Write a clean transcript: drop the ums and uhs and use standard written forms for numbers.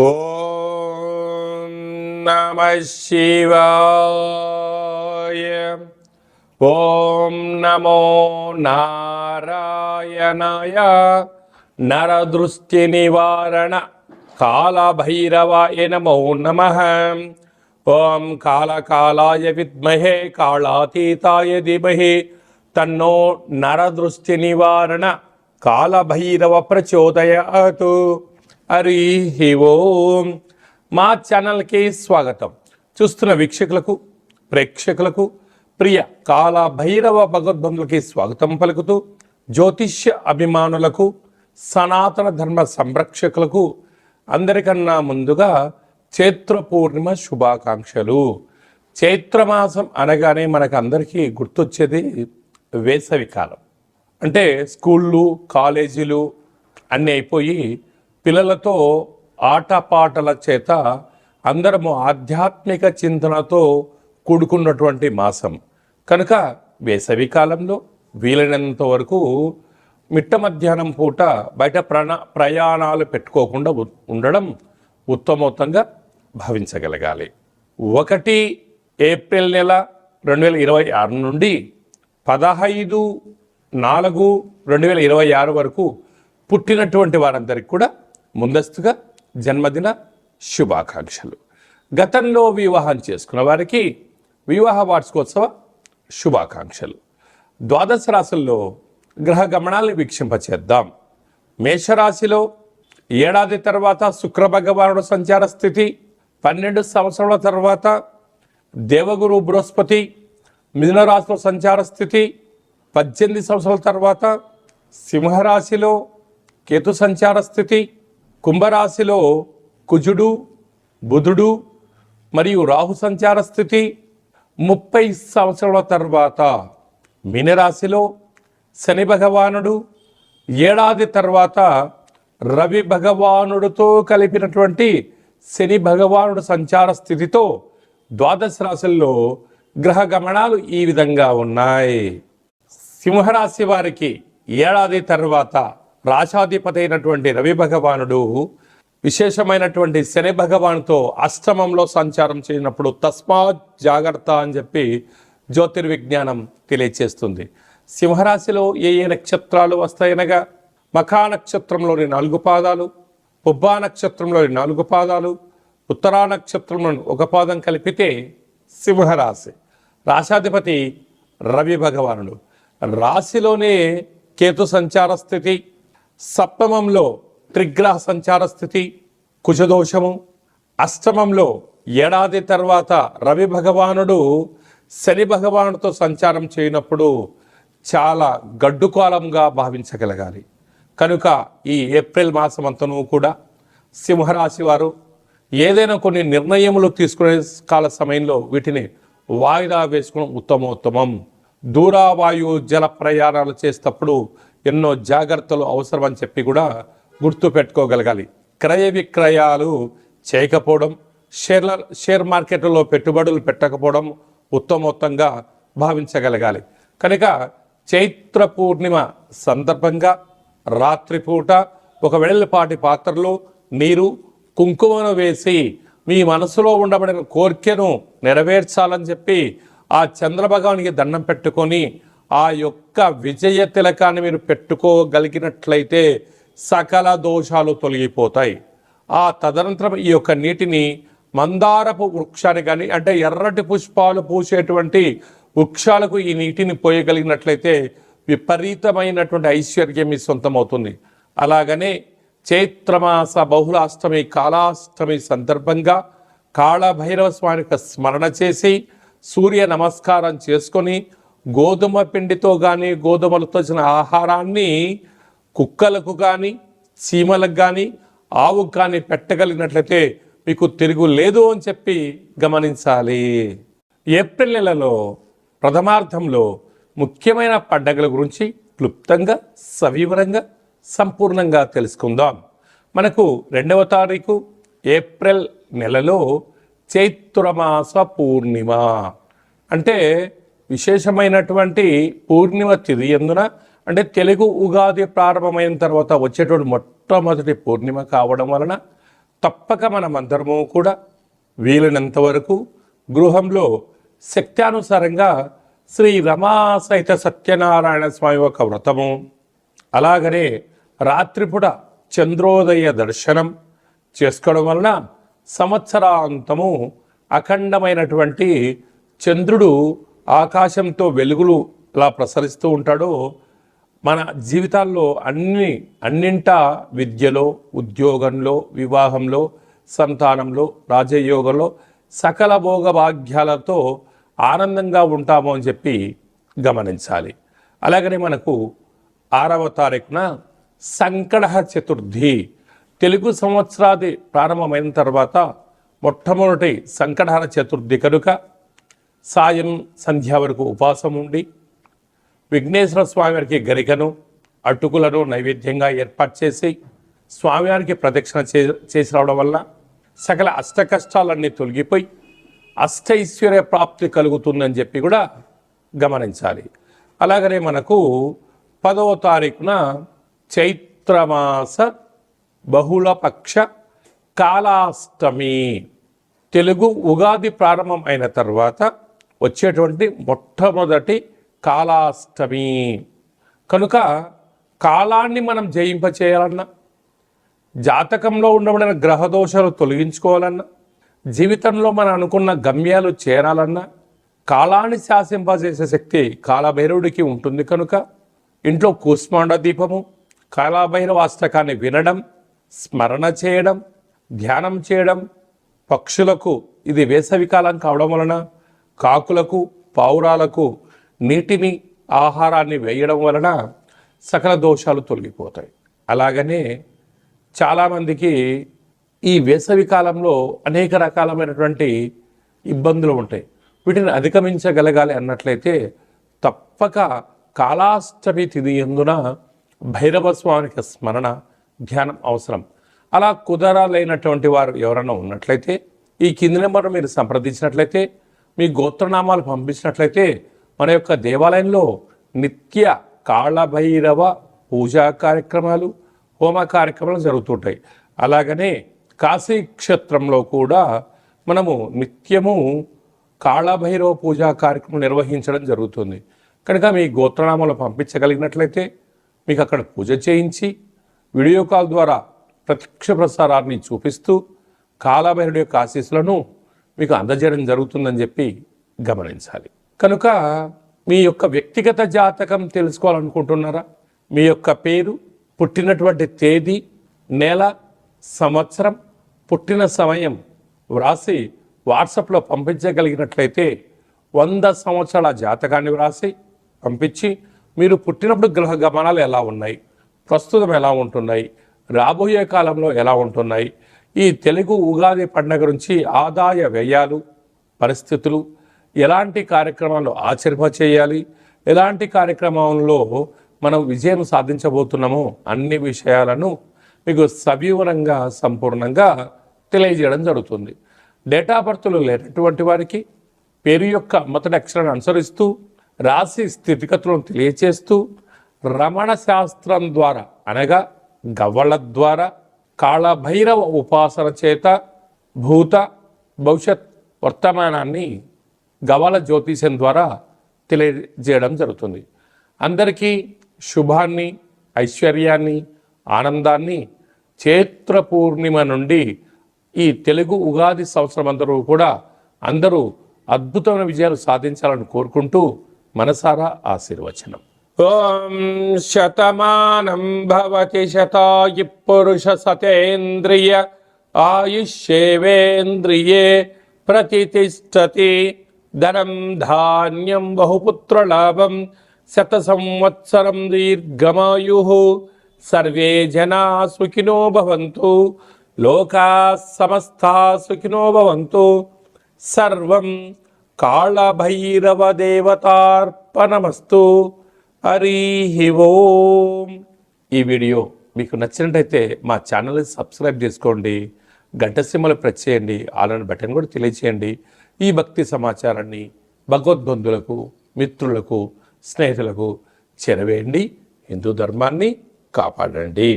ఓం నమః శివాయ. ఓం నమో నారాయణాయ. నరదృష్టి నివారణ కాళభైరవాయ నమో నమః. ఓం కాళకాలాయ విద్మహే కాళాతీతాయ ధీమహి తన్నో నరదృష్టి నివారణ కాళభైరవ ప్రచోదయాతు. హరి ఓం. మా ఛానల్కి స్వాగతం. చూస్తున్న వీక్షకులకు, ప్రేక్షకులకు, ప్రియ కాళభైరవ భగవద్బంధులకి స్వాగతం పలుకుతూ, జ్యోతిష్య అభిమానులకు, సనాతన ధర్మ సంరక్షకులకు అందరికన్నా ముందుగా చైత్ర పూర్ణిమ శుభాకాంక్షలు. చైత్రమాసం అనగానే మనకు అందరికీ గుర్తొచ్చేది వేసవికాలం. అంటే స్కూళ్ళు, కాలేజీలు అన్నీ అయిపోయి పిల్లలతో ఆటపాటల చేత అందరము ఆధ్యాత్మిక చింతనతో కూడుకున్నటువంటి మాసం కనుక వేసవి కాలంలో వీలైనంత వరకు మిట్ట మధ్యాహ్నం పూట బయట ప్రయాణాలు పెట్టుకోకుండా ఉండడం ఉత్తమోత్తంగా భావించగలగాలి. 1 ఏప్రిల్ నెల 2026 నుండి 15/4/2026 వరకు పుట్టినటువంటి వారందరికీ కూడా ముందస్తుగా జన్మదిన శుభాకాంక్షలు. గతంలో వివాహం చేసుకున్న వారికి వివాహ వార్షికోత్సవ శుభాకాంక్షలు. ద్వాదశ రాశుల్లో గ్రహ గమనాలను వీక్షింపచేద్దాం. మేషరాశిలో ఏడాది తర్వాత శుక్ర భగవానుడు సంచార స్థితి, 12 సంవత్సరాల తర్వాత దేవగురు బృహస్పతి మిథున రాశిలో సంచార స్థితి, 18 సంవత్సరాల తర్వాత సింహరాశిలో కేతు సంచార స్థితి, కుంభరాశిలో కుజుడు, బుధుడు మరియు రాహు సంచార స్థితి, 30 సంవత్సరాల తర్వాత మీనరాశిలో శని భగవానుడు, ఏడాది తర్వాత రవి భగవానుడితో కలిపినటువంటి శని భగవానుడు సంచార స్థితితో ద్వాదశ రాశుల్లో గ్రహ గమనాలు ఈ విధంగా ఉన్నాయి. సింహరాశి వారికి ఏడాది తర్వాత రాశాధిపతి అయినటువంటి రవి భగవానుడు విశేషమైనటువంటి శని భగవానుతో అష్టమంలో సంచారం చేసినప్పుడు తస్మాత్ జాగ్రత్త అని చెప్పి జ్యోతిర్విజ్ఞానం తెలియచేస్తుంది. సింహరాశిలో ఏ నక్షత్రాలు వస్తాయనగా మఖా నక్షత్రంలోని 4 పాదాలు, పుబ్బా నక్షత్రంలోని 4 పాదాలు, ఉత్తరా నక్షత్రంలోని 1 పాదం కలిపితే సింహరాశి. రాశాధిపతి రవి భగవానుడు. రాశిలోనే కేతు సంచార స్థితి, సప్తమంలో త్రిగ్రహ సంచార స్థితి, కుజదోషము, అష్టమంలో ఏడాది తర్వాత రవి భగవానుడు శని భగవానుడితో సంచారం చేయనప్పుడు చాలా గడ్డు కాలంగా భావించగలగాలి. కనుక ఈ ఏప్రిల్ మాసం అంతనూ కూడా సింహరాశి వారు ఏదైనా కొన్ని నిర్ణయములు తీసుకునే కాల సమయంలో వీటిని వాయిదా వేసుకోవడం ఉత్తమోత్తమం. దూరావాయు జల ప్రయాణాలు చేసేటప్పుడు ఎన్నో జాగ్రత్తలు అవసరమని చెప్పి కూడా గుర్తు పెట్టుకోగలగాలి. క్రయ విక్రయాలు చేయకపోవడం, షేర్ మార్కెట్లో పెట్టుబడులు పెట్టకపోవడం ఉత్తమోత్తంగా భావించగలగాలి. కనుక చైత్ర పూర్ణిమ సందర్భంగా రాత్రిపూట ఒక వెడల్పాటి పాత్రలో నీరు, కుంకుమను వేసి మీ మనసులో ఉండబడిన కోరికను నెరవేర్చాలని చెప్పి ఆ చంద్రభగవానికి దండం పెట్టుకొని ఆ యొక్క విజయ తిలకాన్ని మీరు పెట్టుకోగలిగినట్లయితే సకల దోషాలు తొలగిపోతాయి. ఆ తదనంతరం ఈ యొక్క నీటిని మందారపు వృక్షాన్ని కానీ, అంటే ఎర్రటి పుష్పాలు పూసేటువంటి వృక్షాలకు ఈ నీటిని పోయగలిగినట్లయితే విపరీతమైనటువంటి ఐశ్వర్యం మీ సొంతమవుతుంది. అలాగనే చైత్రమాస బహుళాష్టమి కాళాష్టమి సందర్భంగా కాళభైరవ స్వామికి స్మరణ చేసి సూర్య నమస్కారం చేసుకొని గోధుమ పిండితో కానీ గోధుమలతో వచ్చిన ఆహారాన్ని కుక్కలకు కానీ, చీమలకు కానీ, ఆవుకు కానీ పెట్టగలిగినట్లయితే మీకు తిరుగు లేదు అని చెప్పి గమనించాలి. ఏప్రిల్ నెలలో ప్రథమార్థంలో ముఖ్యమైన పండగల గురించి క్లుప్తంగా, సవివరంగా, సంపూర్ణంగా తెలుసుకుందాం. మనకు 2వ తారీఖు ఏప్రిల్ నెలలో చైత్రమాస పూర్ణిమ అంటే విశేషమైనటువంటి పూర్ణిమ తిథి ఎందున, అంటే తెలుగు ఉగాది ప్రారంభమైన తర్వాత వచ్చేటువంటి మొట్టమొదటి పూర్ణిమ కావడం వలన తప్పక మనమందరము కూడా వీలైనంత వరకు గృహంలో శక్త్యానుసారంగా శ్రీ రమా సహిత సత్యనారాయణ స్వామి యొక్క వ్రతము, అలాగనే రాత్రిపూట చంద్రోదయ దర్శనం చేసుకోవడం వలన సంవత్సరాంతము అఖండమైనటువంటి చంద్రుడు ఆకాశంతో వెలుగులు ఎలా ప్రసరిస్తూ ఉంటాడో మన జీవితాల్లో అన్నింటా విద్యలో, ఉద్యోగంలో, వివాహంలో, సంతానంలో, రాజయోగంలో సకల భోగ భాగ్యాలతో ఆనందంగా ఉంటాము అని చెప్పి గమనించాలి. అలాగనే మనకు 6వ తారీఖున సంకటహర చతుర్థి, తెలుగు సంవత్సరాది ప్రారంభమైన తర్వాత మొట్టమొదటి సంకటహర చతుర్థి కనుక సాయం సంధ్య వరకు ఉపవాసం ఉండి విఘ్నేశ్వర స్వామివారికి గరికను, అటుకులను నైవేద్యంగా ఏర్పాటు చేసి స్వామివారికి ప్రదక్షిణ చేసి రావడం వల్ల సకల అష్ట కష్టాలన్నీ తొలగిపోయి అష్టైశ్వర్య ప్రాప్తి కలుగుతుందని చెప్పి కూడా గమనించాలి. అలాగనే మనకు 10వ తారీఖున చైత్రమాస బహుళపక్ష కాలాష్టమి, తెలుగు ఉగాది ప్రారంభం అయిన తర్వాత వచ్చేటువంటి మొట్టమొదటి కాలాష్టమి కనుక కాలాన్ని మనం జయింపచేయాలన్నా, జాతకంలో ఉండబడిన గ్రహదోషాలు తొలగించుకోవాలన్నా, జీవితంలో మనం అనుకున్న గమ్యాలు చేరాలన్నా కాలాన్ని శాసింపజేసే శక్తి కాలభైరవుడికి ఉంటుంది. కనుక ఇంట్లో కూష్మాండ దీపము, కాలభైరవ అష్టకాన్ని వినడం, స్మరణ చేయడం, ధ్యానం చేయడం, పక్షులకు ఇది వేసవికాలం కావడం వలన కాకులకు, పావురాలకు నీటిని, ఆహారాన్ని వేయడం వలన సకల దోషాలు తొలగిపోతాయి. అలాగనే చాలామందికి ఈ వేసవి కాలంలో అనేక రకాలమైనటువంటి ఇబ్బందులు ఉంటాయి. వీటిని అధిగమించగలగాలి అన్నట్లయితే తప్పక కాలాష్టమి తిథి యందున భైరవ స్వామికి స్మరణ, ధ్యానం అవసరం. అలా కుదరలేనటువంటి వారు ఎవరైనా ఉన్నట్లయితే ఈ కింది నెంబర్ మీరు సంప్రదించినట్లయితే, మీ గోత్రనామాలు పంపించినట్లయితే మన యొక్క దేవాలయంలో నిత్య కాళభైరవ పూజా కార్యక్రమాలు, హోమ కార్యక్రమాలు జరుగుతుంటాయి. అలాగనే కాశీ క్షేత్రంలో కూడా మనము నిత్యము కాళభైరవ పూజా కార్యక్రమం నిర్వహించడం జరుగుతుంది. కనుక మీ గోత్రనామాలు పంపించగలిగినట్లయితే మీకు అక్కడ పూజ చేయించి వీడియో కాల్ ద్వారా ప్రత్యక్ష ప్రసారాన్ని చూపిస్తూ కాళభైరవుడి యొక్క ఆశీస్సులను మీకు అందజేయడం జరుగుతుందని చెప్పి గమనించాలి. కనుక మీ యొక్క వ్యక్తిగత జాతకం తెలుసుకోవాలనుకుంటున్నారా? మీ యొక్క పేరు, పుట్టినటువంటి తేదీ, నెల, సంవత్సరం, పుట్టిన సమయం వ్రాసి వాట్సాప్లో పంపించగలిగినట్లయితే 100 సంవత్సరాల జాతకాన్ని వ్రాసి పంపించి మీరు పుట్టినప్పుడు గ్రహ గమనాలు ఎలా ఉన్నాయి, ప్రస్తుతం ఎలా ఉంటున్నాయి, రాబోయే కాలంలో ఎలా ఉంటున్నాయి, ఈ తెలుగు ఉగాది పండుగ నుంచి ఆదాయ వ్యయాలు, పరిస్థితులు, ఎలాంటి కార్యక్రమాలు ఆచరింపచేయాలి, ఎలాంటి కార్యక్రమంలో మనం విజయం సాధించబోతున్నామో అన్ని విషయాలను మీకు సవివరంగా సంపూర్ణంగా తెలియజేయడం జరుగుతుంది. డేటా బర్త్లు లేనటువంటి వారికి పేరు యొక్క మొదటి అక్షరాన్ని అనుసరిస్తూ రాశి స్థితిగతులను తెలియచేస్తూ రమణ శాస్త్రం ద్వారా అనగా గవ్వల ద్వారా కాళభైరవ ఉపాసన చేత భూత భవిష్యత్ వర్తమానాన్ని గవ్వల జ్యోతిష్యం ద్వారా తెలియజేయడం జరుగుతుంది. అందరికీ శుభాన్ని, ఐశ్వర్యాన్ని, ఆనందాన్ని చైత్ర పూర్ణిమ నుండి ఈ తెలుగు ఉగాది సంవత్సరం అందరూ అద్భుతమైన విజయాలు సాధించాలని కోరుకుంటూ మనసారా ఆశీర్వచనం. ఓం శతమానం భవతి శతాయు పురుష సతేంద్రియ ఆయుష్యేవేంద్రియే ప్రతిష్టతి ధనం ధాన్యం బహుపుత్రలాభం శత సంవత్సరం దీర్ఘమాయు సర్వే జనా సుఖినో భవంతు లోకా సమస్తా సుఖినో భవంతు సర్వం కాళభైరవ దేవతార్పణమస్తు. హరి ఓం. ఈ వీడియో మీకు నచ్చినట్టయితే మా ఛానల్ని సబ్స్క్రైబ్ చేసుకోండి, గంట సింబల్ ప్రెస్ చేయండి, ఆల్ బటన్ కూడా తెలియచేయండి. ఈ భక్తి సమాచారాన్ని భగవద్బంధులకు, మిత్రులకు, స్నేహితులకు చేరవేయండి. హిందూ ధర్మాన్ని కాపాడండి.